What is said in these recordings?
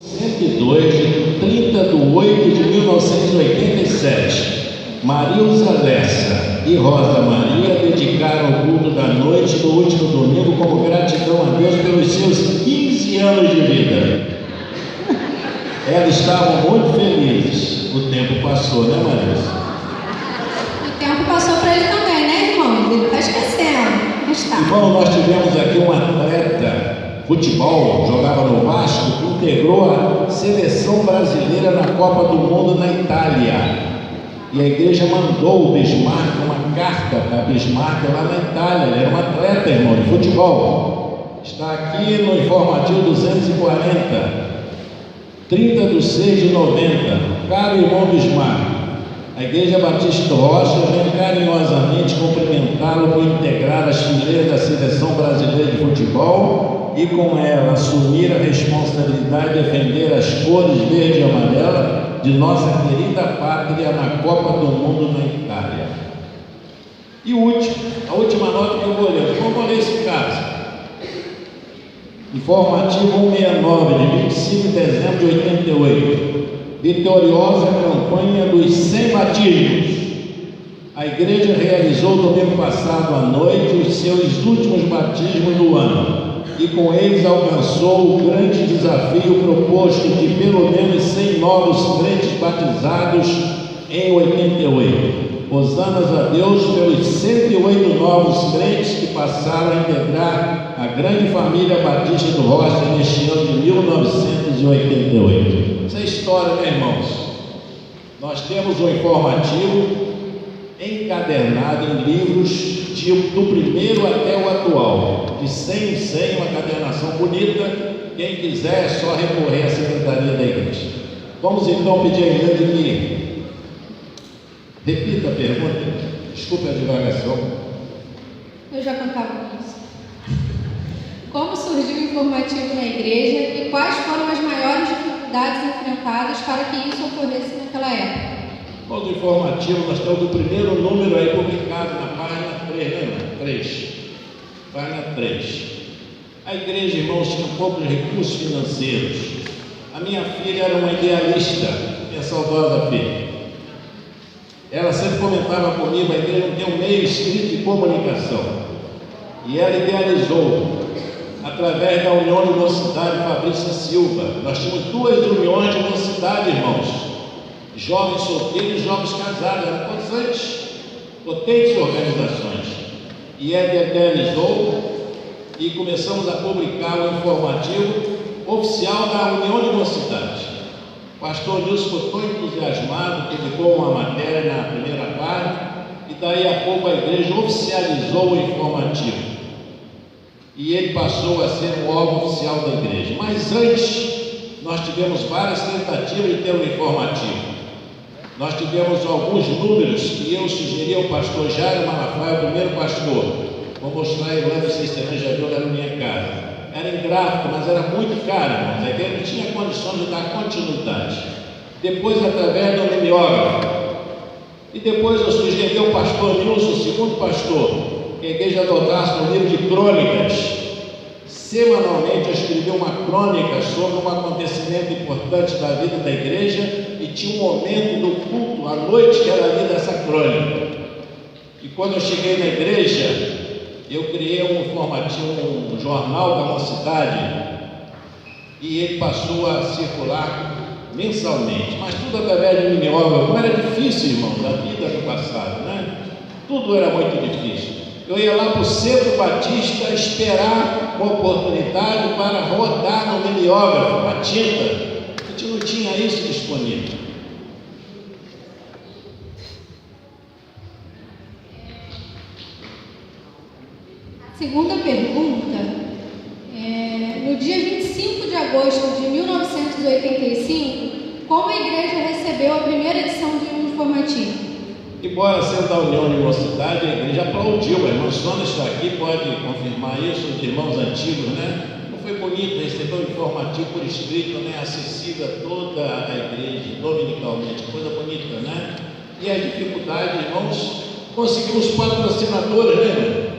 102 de 30 de 8 de 1987, Marilza Lessa e Rosa Maria dedicaram o culto da noite do último domingo como gratidão a Deus pelos seus 15 anos de vida. Elas estavam muito felizes. O tempo passou, né, Marilza? O tempo passou para ele também, né, irmão? Ele está esquecendo. Mas tá. Irmão, nós tivemos aqui um atleta futebol, jogava no Vasco, que integrou a seleção brasileira na Copa do Mundo na Itália. E a igreja mandou o Bismarck, uma carta para Bismarck lá na Itália. Ele era um atleta, irmão, de futebol. Está aqui no informativo 240, 30 de 6 de 90. Caro irmão Bismarck, a Igreja Batista Rocha vem carinhosamente cumprimentá-lo por integrar as fileiras da seleção brasileira de futebol e com ela assumir a responsabilidade de defender as cores verde e amarela de nossa querida pátria na Copa do Mundo na Itália. E a última nota que eu vou ler, vamos ler esse caso. Informativo 169, de 25 de dezembro de 88. Vitoriosa campanha dos 100 batismos. A igreja realizou domingo passado à noite os seus últimos batismos do ano e com eles alcançou o grande desafio proposto de pelo menos 100 novos crentes batizados em 88. Hosanas a Deus pelos 108 novos crentes que passaram a integrar a grande família batista do Rocha neste ano de 1988. Essa é a história, né, irmãos? Nós temos um informativo encadernado em livros do primeiro até o atual, de 100 em 100, uma cadernação bonita. Quem quiser é só recorrer à secretaria da igreja. Vamos então pedir a igreja que repita a pergunta. Desculpe a divagação. Eu já contava isso. Como surgiu o informativo na igreja e quais foram as maiores dificuldades enfrentadas para que isso ocorresse naquela época? Bom, do informativo, nós temos o primeiro número aí publicado na página 3, né? 3. Página 3. A igreja, irmãos, tinha poucos recursos financeiros. A minha filha era uma idealista, minha saudosa filha. Ela sempre comentava comigo, a igreja não tem um meio escrito de comunicação. E ela idealizou, através da União de Mocidade Fabrícia Silva. Nós tínhamos 2 uniões de mocidade, irmãos. Jovens solteiros e jovens casados, eram potentes organizações. E ela idealizou e começamos a publicar o informativo oficial da União de Mocidade. O pastor Nilson ficou tão entusiasmado, publicou uma matéria na primeira página, e daí a pouco a igreja oficializou o informativo. E ele passou a ser um órgão oficial da igreja. Mas antes, nós tivemos várias tentativas de ter um informativo. Nós tivemos alguns números que eu sugeri ao pastor Jairo Malafaia, o primeiro pastor. Vou mostrar ele lá, vocês também já viram lá na minha casa. Era em gráfico, mas era muito caro, irmãos. A igreja não tinha condição de dar continuidade. Depois, através do mimeógrafo. E depois eu sugeri ao pastor Nilson, o segundo pastor, que a igreja adotasse um livro de crônicas. Semanalmente eu escrevi uma crônica sobre um acontecimento importante da vida da igreja e tinha um momento do culto, à noite, que era lida essa crônica. E quando eu cheguei na igreja, eu criei um informativo, um jornal da mocidade, e ele passou a circular mensalmente, mas tudo através de mimeógrafo. Não era difícil, irmãos, a vida do passado, né? Tudo era muito difícil. Eu ia lá para o Centro Batista esperar uma oportunidade para rodar no mimeógrafo, a tinta. A gente não tinha isso disponível. Segunda pergunta, no dia 25 de agosto de 1985, como a igreja recebeu a primeira edição de um informativo? Embora sendo da União de Mocidade, a igreja aplaudiu. A irmã Sônia está aqui, pode confirmar isso, os irmãos antigos, né? Não foi bonito receber um informativo por escrito, né? Acessível a toda a igreja, dominicalmente, coisa bonita, né? E as dificuldades, irmãos, conseguimos patrocinadores, né?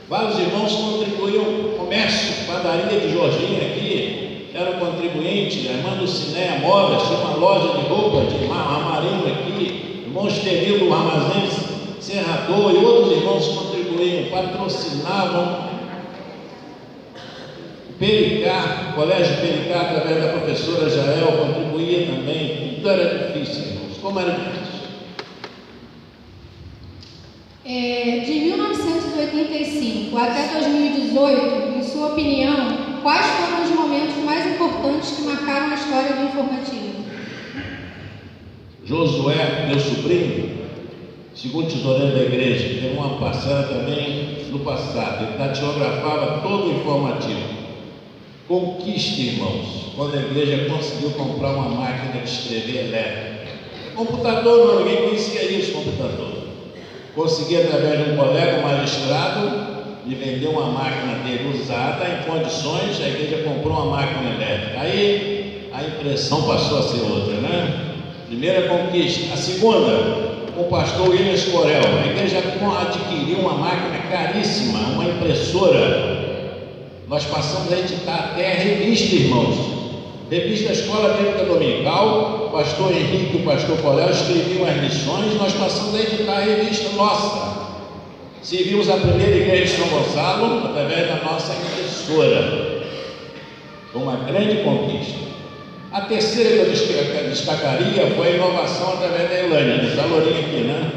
Vários irmãos contribuíram, comércio, padaria de Jorginho aqui, era um contribuinte, a irmã Lucinéia Modas, tinha uma loja de roupa de armarinho aqui, irmão Estelio do Armazém Serrador e outros irmãos contribuíam, patrocinavam. Pericá, o Colégio Pericá, através da professora Jael, contribuía também. Tudo era difícil, irmãos. Como era difícil? De 1985 até 2018, em sua opinião, quais foram os momentos mais importantes que marcaram a história do informativo? Josué, meu sobrinho, segundo tesoureiro da igreja, teve uma passada também no passado, ele datilografava todo o informativo. Conquista, irmãos, quando a igreja conseguiu comprar uma máquina de escrever elétrica. Computador, não, ninguém conhecia isso, computador. Consegui, através de um colega magistrado, me vender uma máquina dele usada em condições, a igreja comprou uma máquina elétrica. Aí a impressão passou a ser outra, né? Primeira conquista. A segunda, com o pastor William Corel, a igreja adquiriu uma máquina caríssima, uma impressora. Nós passamos a editar até a revista, irmãos. Revista da Escola Bíblica Dominical, o pastor Henrique e o pastor Corel escreviam as lições, nós passamos a editar a revista nossa. Servimos a primeira igreja de São Gonçalo através da nossa impressora. Foi uma grande conquista. A terceira que eu destacaria foi a inovação através da Elânia, dessa lourinha aqui, né?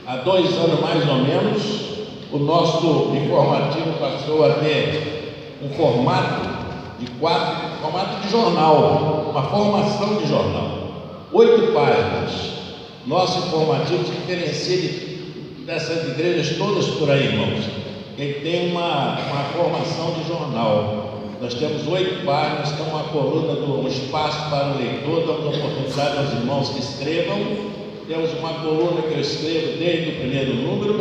Há 2 anos mais ou menos, o nosso informativo passou a ter um formato de jornal, uma formação de jornal, 8 páginas. Nosso informativo se diferencia dessas igrejas todas por aí, irmãos. Ele tem uma formação de jornal. Nós temos 8 páginas, tem uma coluna do espaço para o leitor, damos oportunidade aos irmãos que escrevam. Temos uma coluna que eu escrevo desde o primeiro número,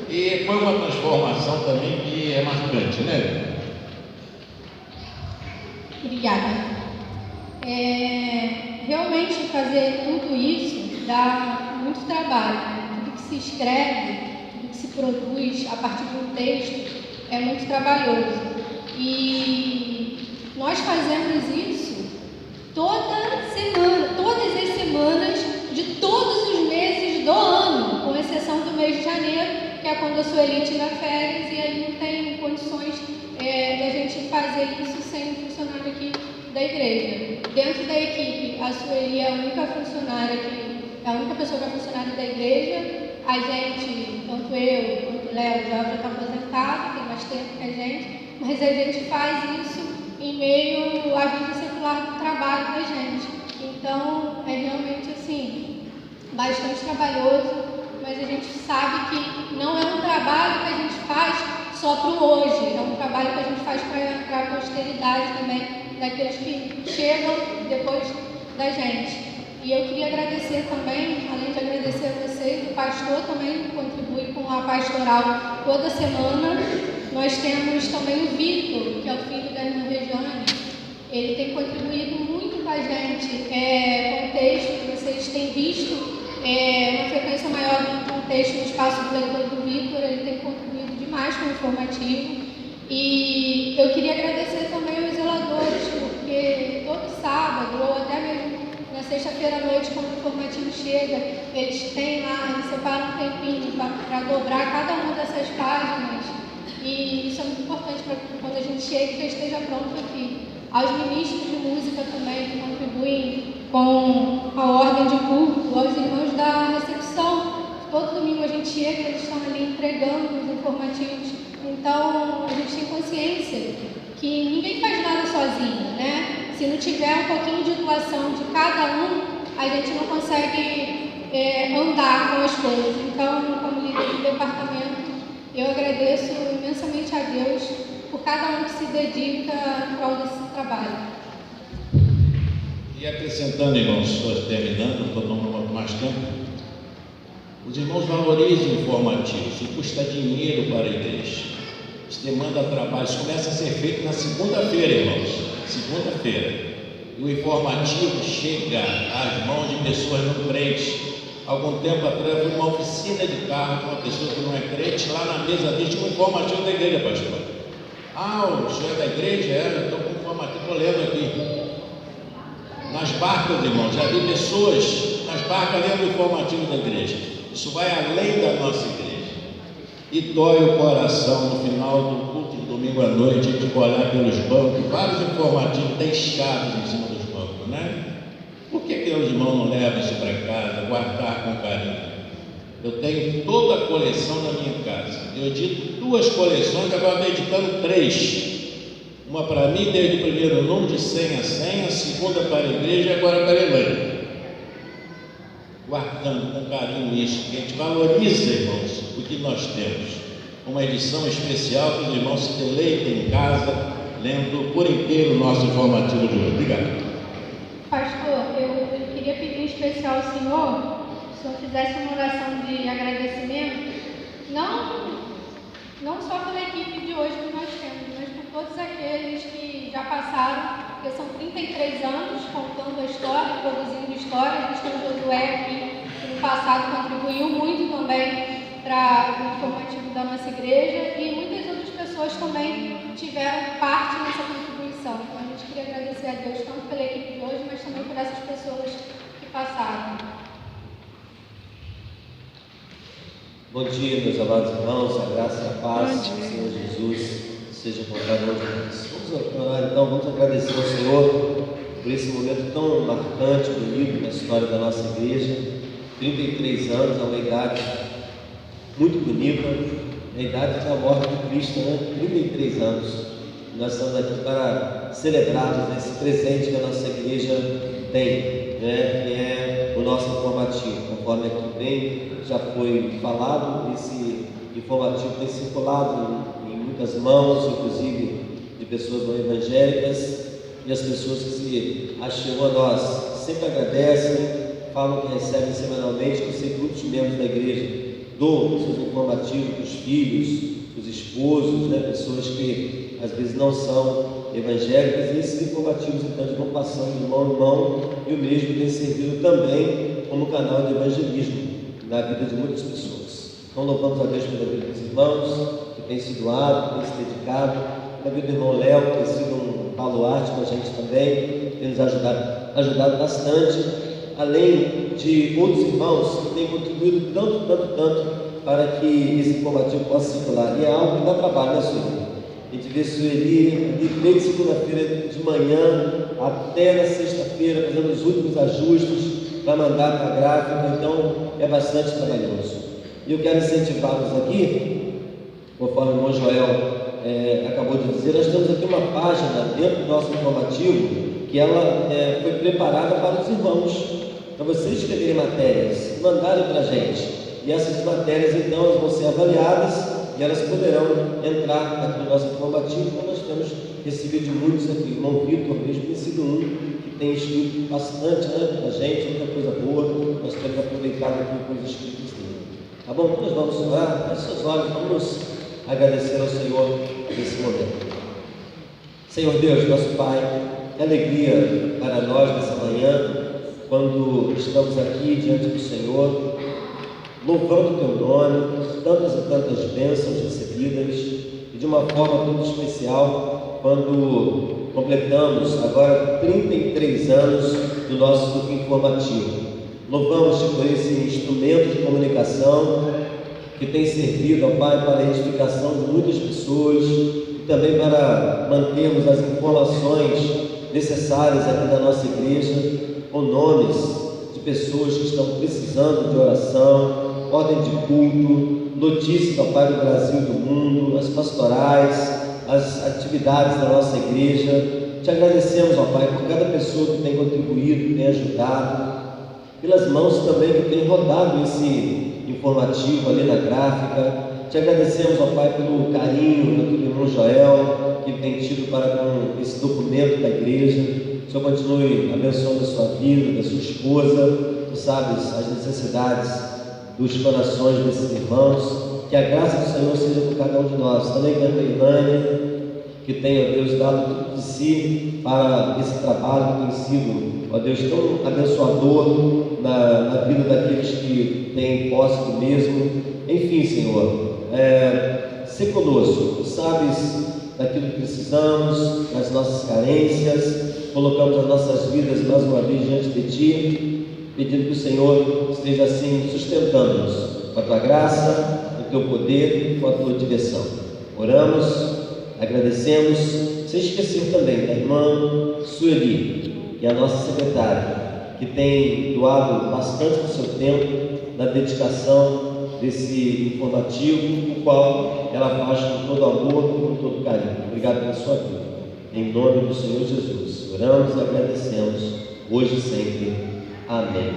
e foi uma transformação também que é marcante, né? Obrigada. Realmente fazer tudo isso dá muito trabalho, né? Tudo que se escreve, tudo que se produz a partir de um texto é muito trabalhoso. E nós fazemos isso toda semana, todas as semanas de todos os meses do ano, com exceção do mês de janeiro, que é quando a Sueli tira férias, e aí não tem condições de a gente fazer isso sem um funcionário aqui da igreja. Dentro da equipe, a Sueli é a única funcionária é a única pessoa que é funcionária da igreja. A gente, tanto eu quanto o Léo, já está aposentado, tem mais tempo que a gente, mas a gente faz isso em meio à vida secular do trabalho da gente. Então, é realmente assim, bastante trabalhoso, mas a gente sabe que não é um trabalho que a gente faz só para o hoje, é um trabalho que a gente faz para a posteridade também, daqueles que chegam depois da gente. E eu queria agradecer também, além de agradecer a vocês, o pastor também contribui com a pastoral toda semana. Nós temos também o Vitor, que é o filho da irmã Regiane. Ele tem contribuído muito com a gente com o texto que vocês têm visto, uma frequência maior do contexto no espaço do leitor do Vitor. Ele tem contribuído demais com o informativo. E eu queria agradecer também aos zeladores, porque todo sábado, ou até mesmo na sexta-feira à noite, quando o informativo chega, eles têm lá, eles separam um tempinho para dobrar cada uma dessas páginas. E isso é muito importante para que quando a gente chega, já esteja pronto aqui. Aos ministros de música também, que contribuem com a ordem de culto, aos irmãos da recepção. Todo domingo a gente chega, eles estão ali entregando os informativos. Então, a gente tem consciência que ninguém faz nada sozinho, né? Se não tiver um pouquinho de atuação de cada um, a gente não consegue andar com as coisas. Então, como líder do departamento, eu agradeço imensamente a Deus por cada um que se dedica em prol desse trabalho. E acrescentando, irmãos, estou terminando, não estou tomando muito mais tempo. Os irmãos valorizam o informativo, isso custa dinheiro para a igreja. Isso demanda trabalho, isso começa a ser feito na segunda-feira, irmãos. Segunda-feira. E o informativo chega às mãos de pessoas não crentes. Algum tempo atrás eu fui numa oficina de carro com uma pessoa que não é crente, lá na mesa dele tinha um informativo da igreja, pastor. Ah, o senhor é da igreja? Eu estou com um informativo, estou lendo aqui. Nas barcas, irmão, já vi pessoas nas barcas lendo o informativo da igreja. Isso vai além da nossa igreja. E dói o coração no final do culto de domingo à noite, a gente olhar pelos bancos, vários informativos deixados em cima dos bancos, né? Por que os irmãos não levam isso para casa, guardar com carinho? Eu tenho toda a coleção na minha casa. Eu edito 2 coleções, agora estou editando 3. Uma para mim, desde o primeiro número, de 100 a 100, a segunda para a igreja e agora para a Alemanha. Guardando com carinho isso, que a gente valoriza, irmãos, o que nós temos. Uma edição especial que os irmãos se deleitem em casa, lendo por inteiro o nosso informativo de hoje. Obrigado. Pastor, eu queria pedir em especial ao senhor, se o senhor fizesse uma oração de agradecimento, não só pela equipe de hoje que nós temos, mas por todos aqueles que já passaram, porque são 33 anos contando a história, produzindo história. A gente tem o Josué aqui, que no passado contribuiu muito também para o informativo da nossa igreja, e muitas outras pessoas também tiveram parte nessa contribuição. Então a gente queria agradecer a Deus tanto pela equipe de hoje, mas também por essas pessoas que passaram. Bom dia, meus amados irmãos, a graça e a paz do Senhor Jesus seja com cada um de nós. Vamos orar então, vamos agradecer ao Senhor por esse momento tão marcante, bonito na história da nossa igreja. 33 anos, é uma idade muito bonita, a idade da morte de Cristo, né? 33 anos. Nós estamos aqui para celebrarmos esse presente que a nossa igreja tem, né? Que é o nosso informativo. Conforme aqui bem já foi falado, esse informativo tem circulado em muitas mãos, inclusive de pessoas não evangélicas, e as pessoas que se achegam a nós sempre agradecem, falam que recebem semanalmente, que eu sei que muitos membros da igreja doam seus informativos para os filhos, para os esposos, né? Pessoas que às vezes não são evangélicas, e esses informativos então vão passando de mão em mão, e o mesmo tem servido também como canal de evangelismo na vida de muitas pessoas. Então louvamos a Deus pela vida dos irmãos que tem se doado, que tem se dedicado, pela vida do irmão Léo, que tem sido um baluarte com a gente também, tem nos ajudado bastante, além de outros irmãos que têm contribuído tanto para que esse informativo possa circular. E é algo que dá trabalho, né, Sueli? A gente vê Sueli desde segunda-feira de manhã até na sexta-feira, fazendo os últimos ajustes para mandar para a gráfica, então é bastante trabalhoso. E eu quero incentivá-los aqui, conforme o irmão Joel acabou de dizer, nós temos aqui uma página dentro do nosso informativo que ela foi preparada para os irmãos, para vocês escreverem matérias, mandarem para a gente, e essas matérias então vão ser avaliadas e elas poderão entrar aqui no nosso informativo. Então nós temos recebido de muitos aqui, o irmão Vitor mesmo tem sido um que tem escrito bastante, né, para a gente, muita coisa boa, nós temos aproveitado aqui com os escritos dele. Tá bom? Nós vamos orar, feche seus olhos, vamos agradecer ao Senhor nesse momento. Senhor Deus, nosso Pai, que alegria para nós nessa manhã, quando estamos aqui diante do Senhor, louvando o Teu nome, tantas e tantas bênçãos recebidas, e de uma forma muito especial, quando completamos agora 33 anos do nosso informativo. Louvamos-te por esse instrumento de comunicação que tem servido, ó Pai, para a edificação de muitas pessoas e também para mantermos as informações necessárias aqui da nossa igreja, com nomes de pessoas que estão precisando de oração, ordem de culto, notícias, ó Pai, do Brasil e do mundo, as pastorais, as atividades da nossa igreja. Te agradecemos, ó Pai, por cada pessoa que tem contribuído, que tem ajudado, pelas mãos também que tem rodado esse informativo ali na gráfica. Te agradecemos, ó Pai, pelo carinho do irmão Joel, que tem tido para com esse documento da igreja. O Senhor continue abençoando a sua vida, da sua esposa. Tu sabes as necessidades dos corações desses irmãos. Que a graça do Senhor seja por cada um de nós. Também com a Ilânia, que tenha, Deus, dado tudo de si para esse trabalho que tem sido, ó Deus, tão abençoador na vida daqueles que têm posse do mesmo. Enfim, Senhor, se conosco. Tu sabes daquilo que precisamos, das nossas carências, colocamos as nossas vidas mais uma vez diante de Ti, pedindo que o Senhor esteja assim sustentando-nos com a Tua graça, com o Teu poder, com a Tua direção. Oramos, agradecemos, sem esquecer também da irmã Sueli, que é a nossa secretária, que tem doado bastante do seu tempo na dedicação desse informativo, o qual ela faz com todo amor e com todo carinho. Obrigado pela sua vida. Em nome do Senhor Jesus, oramos e agradecemos, hoje e sempre. Amém.